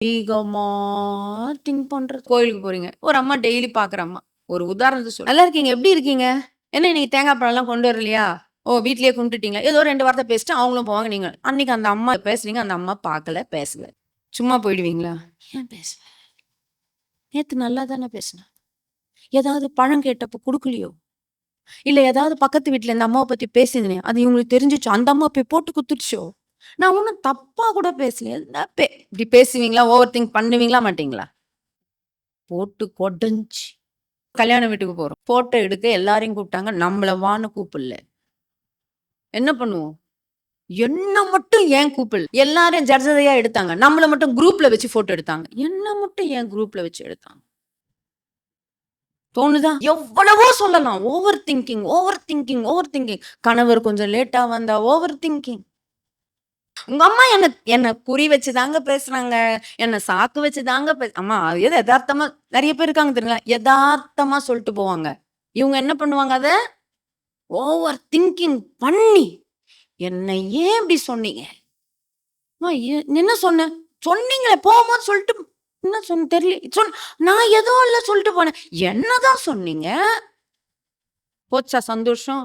அதிகமா திங்க் பண்றது. கோயிலுக்கு போறீங்க. ஒரு அம்மா டெய்லி பார்க்குற அம்மா. ஒரு உதாரணத்துக்கு நல்லா இருக்கீங்க. எப்படி இருக்கீங்க? என்ன இன்னைக்கு தேங்காய் பழம்லாம் கொண்டு வரலையா? ஓ! வீட்லயே கும்பிட்டுட்டீங்களா? ஏதோ 2 வார்த்தை பேசிட்டு அவங்களும் போவாங்க. நீங்க அன்னைக்கு அந்த அம்மா பேசுறீங்க. அந்த அம்மா பார்க்கல, பேசல. சும்மா போயிடுவீங்களா? ஏன் பேசல? நேத்து நல்லா தானே பேசுனேன். ஏதாவது பழம் கேட்டப்போ குடுக்கலையோ? இல்ல ஏதாவது பக்கத்து வீட்ல இந்த அம்மாவ பத்தி பேசியிருந்தேனே, அது இவங்களுக்கு தெரிஞ்சுச்சோ? அந்த அம்மா போய் போட்டு குடுத்துடுச்சோ? நான் ஒண்ணும் தப்பா கூட பேசல. இப்படி பேசுவீங்களா? ஓவர் திங்க் பண்ணுவீங்களா? மாட்டீங்களா? போட்டு கொடஞ்சு கல்யாண வீட்டுக்கு போறோம். ஃபோட்டோ எடுக்க எல்லாரையும் கூப்பிட்டாங்க. நம்மள வான்னு கூப்பிடல. என்ன பண்ணுவோம்? என்ன மட்டும் ஏன் கூப்பிடல? எல்லாரும் ஜர்ஜதையா எடுத்தாங்க. நம்மள மட்டும் குரூப்ல வச்சு ஃபோட்டோ எடுத்தாங்க. என்ன மட்டும் ஏன் குரூப்ல வச்சு எடுத்தாங்க? தோணுதா? எவ்வளவோ சொல்லலாம். Over thinking, over thinking, over thinking. கணவர் கொஞ்சம் லேட்டா வந்தா ஓவர் திங்கிங். உங்க அம்மா என்ன என்ன குறி வச்சு தாங்க பேசுறாங்க. என்ன சாக்கு வச்சு தாங்க அம்மா அது எதார்த்தமா நெறைய பேர் இருக்காங்க தெரியுங்களா? எதார்த்தமா சொல்ட்டு போவாங்க. இவங்க என்ன பண்ணுவாங்க அத? ஓவர் திங்கிங் பண்ணி, "என்ன ஏன் இப்படி சொன்னீங்க? அம்மா என்ன சொன்னேன்? சொன்னீங்களே போம்போது சொல்ட்டு என்ன சொன்னேன் தெரியல. நான் ஏதோ இல்ல சொல்ட்டு போனேன். என்னதான் சொன்னீங்க? போச்சா சந்தோஷம்?